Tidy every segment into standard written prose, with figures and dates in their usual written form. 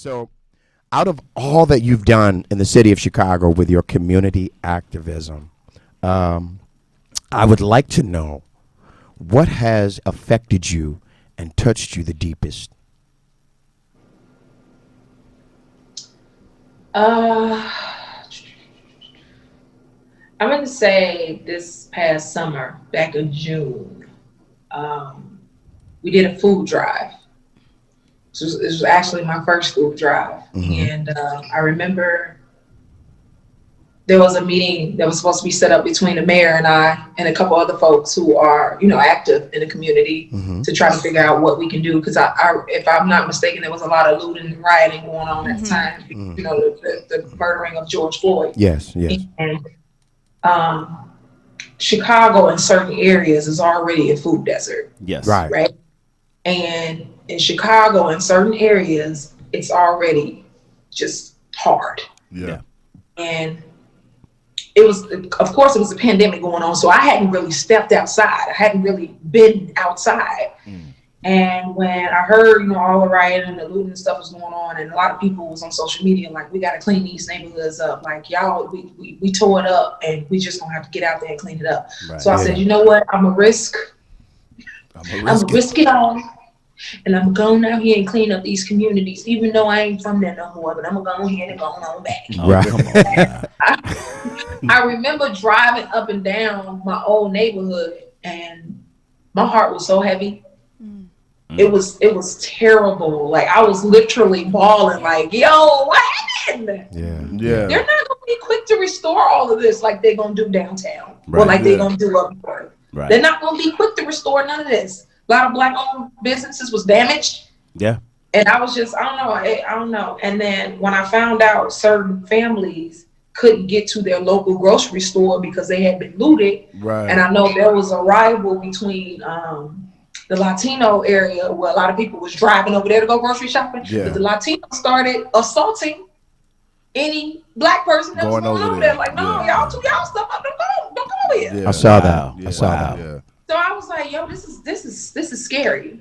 So, out of all that you've done in the city of Chicago with your community activism, um, I would like to know what has affected you and touched you the deepest. Uh, I'm going to say this past summer, back in June, um, we did a food drive. This was actually my first food drive. Mm-hmm. And I remember there was a meeting that was supposed to be set up between the mayor and I and a couple other folks who are, active in the community Mm-hmm. to try to figure out what we can do. Because if I'm not mistaken, there was a lot of looting and rioting going on at the Mm-hmm. time. Mm. The murdering of George Floyd. Yes, yes. And um, Chicago in certain areas is already a food desert, Yes. Right. right? And in Chicago in certain areas, it's already just hard. Yeah. And it was, of course, it was a pandemic going on, so I hadn't really stepped outside. I hadn't really been outside. Mm. And when I heard, all the rioting and the looting and stuff was going on, and a lot of people was on social media like, we got to clean these neighborhoods up. Like, y'all, we tore it up, and we just gonna have to get out there and clean it up. Right. So I Yeah. said, you know what? I'm gonna risk it all, and I'm going out here and clean up these communities, even though I ain't from there no more. But I'm gonna go ahead and go on back. Oh, Right. come on now. I remember driving up and down my old neighborhood, and my heart was so heavy. Mm. It was terrible. Like, I was literally bawling, like, yo, what happened? Yeah. Yeah. They're not gonna be quick to restore all of this like they're gonna do downtown, or Right, like they're yeah. gonna do up north. Right. They're not gonna be quick to restore none of this. A lot of black-owned businesses was damaged. Yeah. And I was just, I don't know. I don't know. And then when I found out certain families couldn't get to their local grocery store because they had been looted, Right. and I know there was a rival between the Latino area where a lot of people was driving over there to go grocery shopping. Yeah. But the Latinos started assaulting any black person that was Going going over over there. there. Like, no, Yeah. y'all stuff up. Don't come over here. Yeah. I saw that. Wow. I saw Wow. that. Yeah. So I was like, yo, this is scary.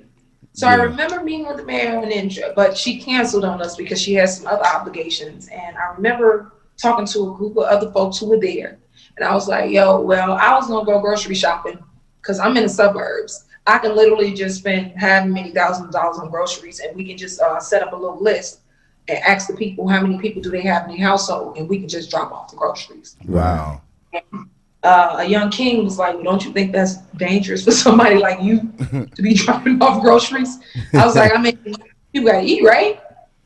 So I Yeah. remember meeting with the mayor of Ninja, but she canceled on us because she had some other obligations. And I remember talking to a group of other folks who were there. And I was like, yo, well, I was going to go grocery shopping because I'm in the suburbs. I can literally just spend however many thousands of dollars on groceries, and we can just set up a little list and ask the people how many people do they have in their household, and we can just drop off the groceries. Wow. A young king was like, well, don't you think that's dangerous for somebody like you to be dropping off groceries? I was like, I mean, you gotta eat, right?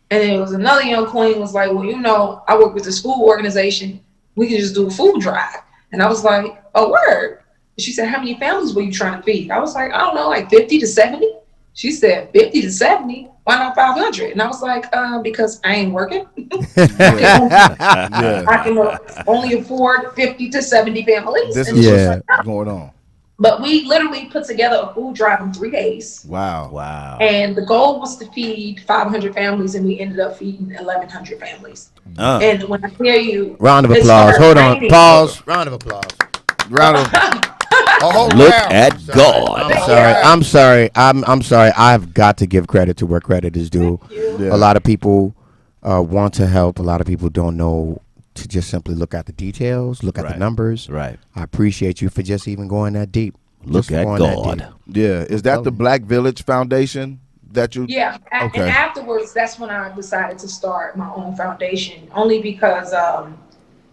And then there was another young queen was like, well, I work with the school organization. We can just do a food drive. And I was like, oh, word. And she said, how many families were you trying to feed? I was like, I don't know, like 50 to 70. She said, 50 to 70? Why not 500? And I was like, because I ain't working. Yeah. I can only afford 50 to 70 families. This And is she was Yeah. like, "No." going on. But we literally put together a food drive in 3 days. Wow. Wow. And the goal was to feed 500 families, and we ended up feeding 1,100 families. Uh, And when I hear you, Round of it applause. started Hold on. raining. Pause. Round of applause. round of a whole Look round. at God. I'm sorry. I'm sorry. I'm sorry. I've got to give credit to where credit is due. Yeah. A lot of people want to help. A lot of people don't know to just simply look at the details, look at the Right. numbers. Right. I appreciate you for just even going that deep. Look Just at going that God. deep. Yeah. Is that the Black Village Foundation that you? Yeah, Okay. and afterwards, that's when I decided to start my own foundation. Only because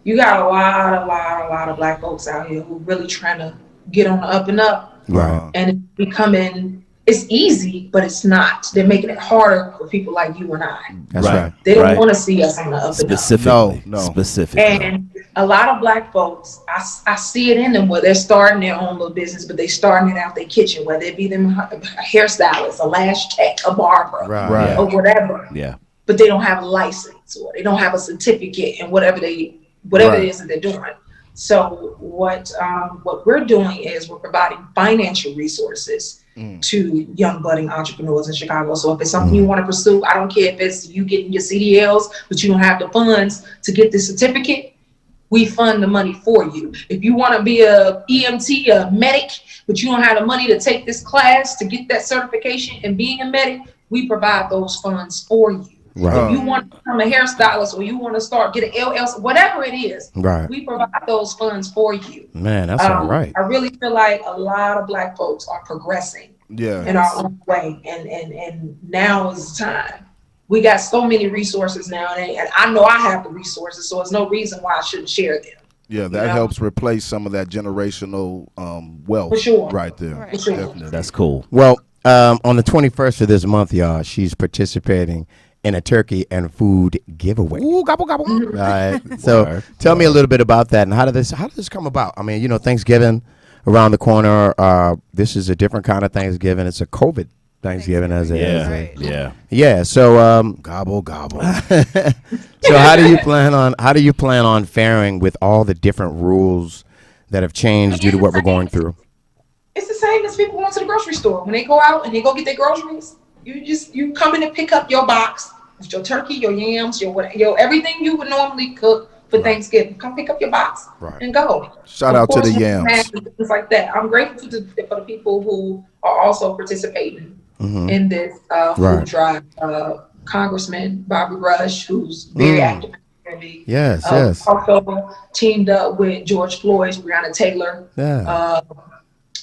you got a lot of black folks out here who really trying to get on the up and up, Right. and it's becoming. It's easy, but it's not. They're making it harder for people like you and I. That's right. They don't Right. want to see us on the up and up. Specifically. No. Specifically. And a lot of black folks, I see it in them where they're starting their own little business, but they starting it out their kitchen, whether it be them a hairstylist, a lash tech, a barber, Right. or whatever. Yeah. But they don't have a license or they don't have a certificate and whatever it is that they're doing. So what we're doing is we're providing financial resources to young budding entrepreneurs in Chicago. So if it's something you want to pursue, I don't care if it's you getting your CDLs, but you don't have the funds to get the certificate, we fund the money for you. If you want to be a EMT, a medic, but you don't have the money to take this class to get that certification and being a medic, we provide those funds for you. Right. If you want to become a hairstylist or you want to get an LLC, whatever it is, Right. we provide those funds for you. Man, that's all right. I really feel like a lot of Black folks are progressing Yeah. in our own way, and now is the time. We got so many resources now, and I know I have the resources, so there's no reason why I shouldn't share them. Yeah, that helps replace some of that generational wealth. For sure. Right there. Right. For sure. Definitely. That's cool. Well, on the 21st of this month, y'all, she's participating in a turkey and food giveaway. Ooh, gobble, gobble. Right. So Word. tell me a little bit about that and how did this come about? I mean, Thanksgiving around the corner. This is a different kind of Thanksgiving. It's a COVID Thanksgiving Yeah. So Gobble, gobble. so how do you plan on faring with all the different rules that have changed due to what we're going through? It's the same as people going to the grocery store. When they go out and they go get their groceries, you come in and pick up your box with your turkey, your yams, your everything you would normally cook for Thanksgiving. Come pick up your box and go. Shout out to the yams. Things like that. I'm grateful for the people who are also participating in this food drive. Congressman Bobby Rush, who's very active in the community. Yes. Also teamed up with George Floyd's Breonna Taylor. Yeah.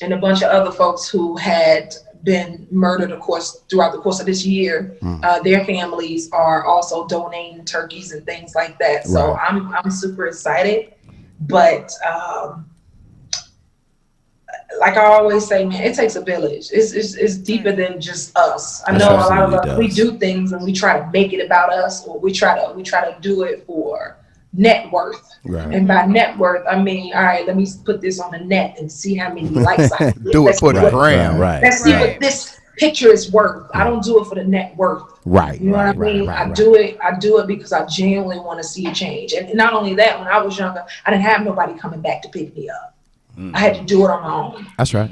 And a bunch of other folks who had been murdered, of course, throughout the course of this year. Their families are also donating turkeys and things like that. So I'm super excited. But like I always say, man, it takes a village. It's deeper than just us. I know a lot of us, we do things and we try to make it about us, or we try to do it for net worth. Right. And by net worth, I mean, all right, let me put this on the net and see how many likes I can get. Do it for the brand. Right. Let's see what this picture is worth. I don't do it for the net worth. Right. You know what I mean? I do it because I genuinely want to see a change. And not only that, when I was younger, I didn't have nobody coming back to pick me up. I had to do it on my own. That's right.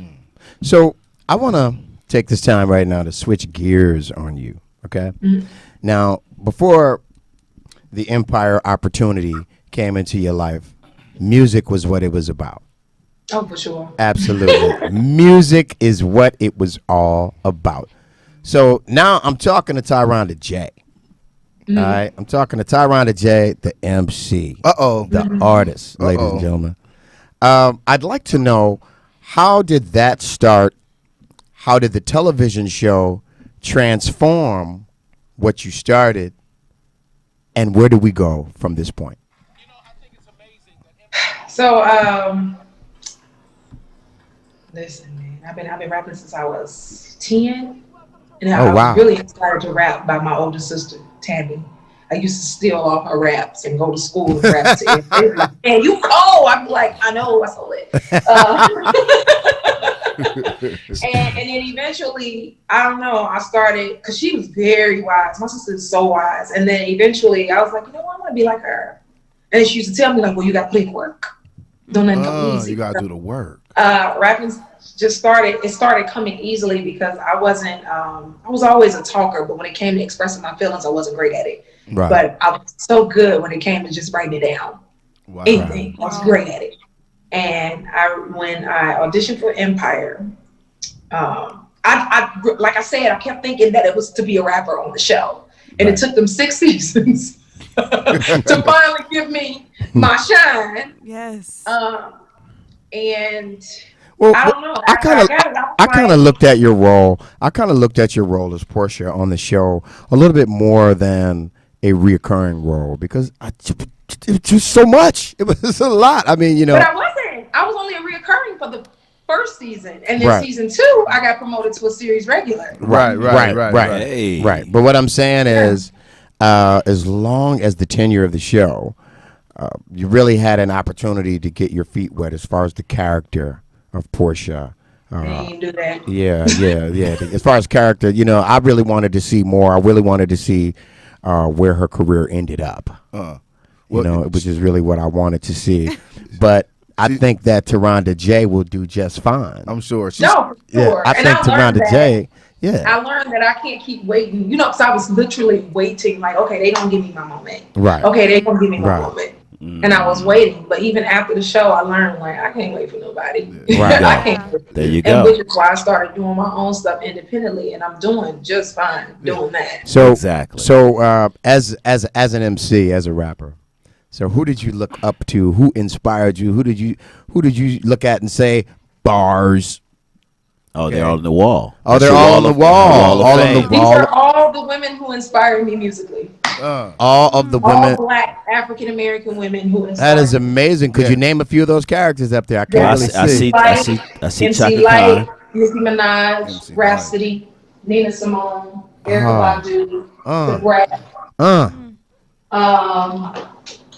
So I want to take this time right now to switch gears on you. Okay. Now, before the Empire opportunity came into your life, music was what it was about. Oh, for sure. Absolutely. Music is what it was all about. So now I'm talking to Tyronda J. All right. I'm talking to Tyronda J, the MC. The artist, ladies and gentlemen. I'd like to know, how did that start? How did the television show transform what you started? And where do we go from this point? So, listen, man, I've been rapping since I was 10, and I was really inspired to rap by my older sister, Tammy. I used to steal all her raps and go to school and rap to it. They were like, man, you cold. I'm like, I know, I saw it. And then eventually, I don't know, I started, because she was very wise. My sister is so wise. And then eventually, I was like, you know what, I want to be like her. And she used to tell me, like, well, you got to play the work. Don't let it come easy. You got to do the work. Rapping just started coming easily because I was always a talker, but when it came to expressing my feelings, I wasn't great at it. Right. But I was so good when it came to just writing it down. Wow. Anything. I was great at it. And when I auditioned for Empire, I like I said, I kept thinking that it was to be a rapper on the show. And it took them 6 seasons to finally give me my shine. Yes. And well, I don't know. I kind of looked at your role. I kind of looked at your role as Portia on the show a little bit more than a reoccurring role, because it was just so much. It was a lot. I mean, But I wasn't. I was only a reoccurring for the first season, and then season 2, I got promoted to a series regular. Right. Hey. Right. But what I'm saying is, as long as the tenure of the show, you really had an opportunity to get your feet wet as far as the character of Portia. I didn't do that. Yeah. As far as character, I really wanted to see more. I really wanted to see where her career ended up. Which is really what I wanted to see. But I think that Tyronda J will do just fine. I'm sure. For sure. Yeah, I think Tyronda J. Yeah. I learned that I can't keep waiting. Because I was literally waiting. Like, okay, they don't give me my moment. Right. Okay, they don't give me my moment. and I was waiting. But even after the show, I learned like I can't wait for nobody. Right. I can't. Wait. There you And go. which is why I started doing my own stuff independently, and I'm doing just fine doing that. So Exactly. So as an MC, as a rapper, so who did you look up to? Who inspired you? Who did you look at and say bars? Oh, they're all on the wall. Oh, they're all on the wall. All All on on the the These wall. are all the women who inspired me musically. All of the All women. Black African American women who inspired That is me. amazing. Could you name a few of those characters up there? I Well, can't I really see. see MC Chaka Light, Khan. Nicki Minaj, MC Rhapsody, Nina Simone, Erykah Badu, Uh. The Brat,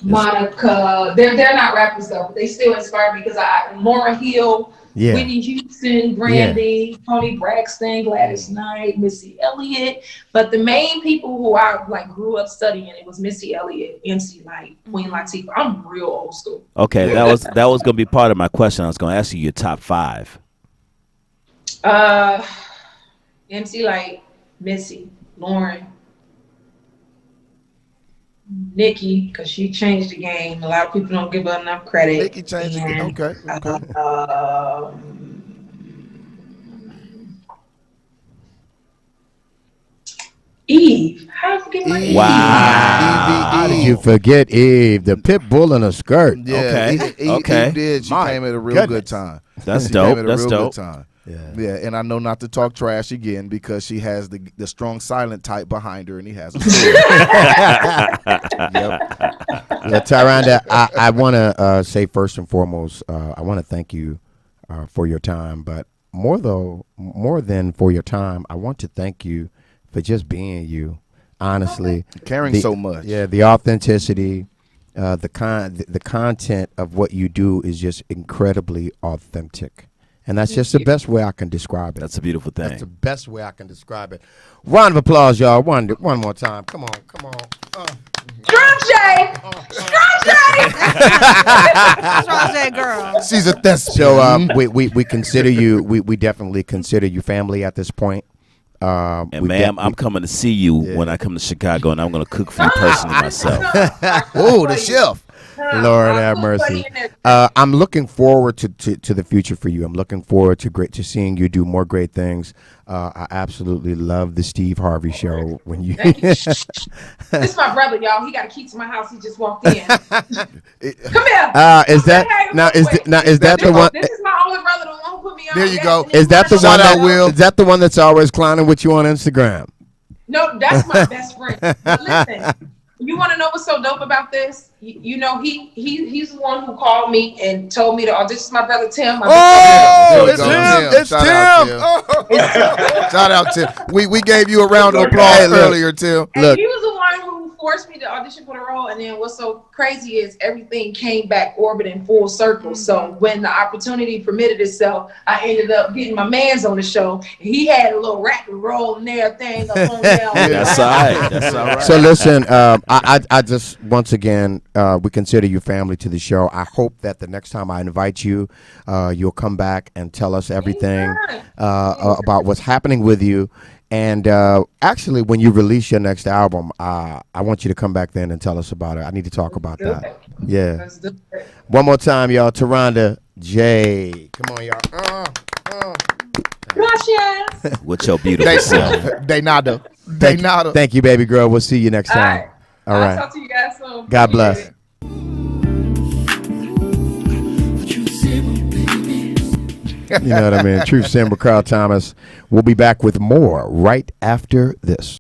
Monica. They're not rappers though, but they still inspire me because Lauryn Hill, Yeah. Whitney Houston, Brandy, Toni Braxton, Gladys Knight, Missy Elliott. But the main people who I like grew up studying, it was Missy Elliott, MC Light, Queen Latifah. I'm real old school. Okay, that was gonna be part of my question. I was gonna ask you your top 5. MC Light, Missy, Lauren, Nikki, because she changed the game. A lot of people don't give her enough credit. Nikki changed it. And, Okay. Eve. How did I forget my Eve? Wow. How did you forget Eve, the pit bull in a skirt? Yeah, Okay. Eve Okay. did. She My came at a real goodness. good time. That's She dope. came at a That's real dope. good time. Yeah. Yeah, and I know not to talk trash again because she has the strong silent type behind her, and he has. Yeah, Tyranda, I want to say first and foremost, I want to thank you for your time, but more than for your time, I want to thank you for just being you. Honestly, Caring so much. Yeah, the authenticity, the content of what you do is just incredibly authentic. And that's just the best way I can describe it. That's a beautiful thing. That's the best way I can describe it. Round of applause, y'all. One more time. Come on. Strong J! Strong J! Strong J girl. She's a thespian. So we consider you. We definitely consider you family at this point. And ma'am, I'm coming to see you when I come to Chicago, and I'm going to cook for you personally myself. Oh, the chef. Lord have mercy. I'm looking forward to the future for you. I'm looking forward to seeing you do more great things. I absolutely love the Steve Harvey show. When you, Thank you. This is my brother, y'all. He got a key to my house. He just walked in. Come here. is that now? Is that the one? This is my older brother, the one who put me on. There you go. Is that the Shout one out, that Will. Is that the one that's always clowning with you on Instagram? No, that's my best friend. But listen, you want to know what's so dope about this? You know, he's the one who called me and told me to. This is my brother Tim. There we it's go. Tim. It's Shout out, Tim. Oh. Shout out, Tim. We gave you a round of applause Hey, look. earlier, Tim. And Look. he was the one who forced me to audition for the role. And then what's so crazy is everything came back orbiting full circle. So when the opportunity permitted itself, I ended up getting my man's on the show. And he had a little rap and roll and everything up on down. That's all right. That's all right. So listen, I just once again we consider you family to the show. I hope that the next time I invite you, you'll come back and tell us everything about what's happening with you. And actually, when you release your next album, I want you to come back then and tell us about it. I need to talk about that. Yeah. Let's do it. One more time, y'all. Tyranda J. Come on, y'all. Gracias. With your beautiful self. They nada. They nada. Thank you, baby girl. We'll see you next time. All I'll right. talk to you guys soon. God bless. You know what I mean? Truth Simba, Carl Thomas. We'll be back with more right after this.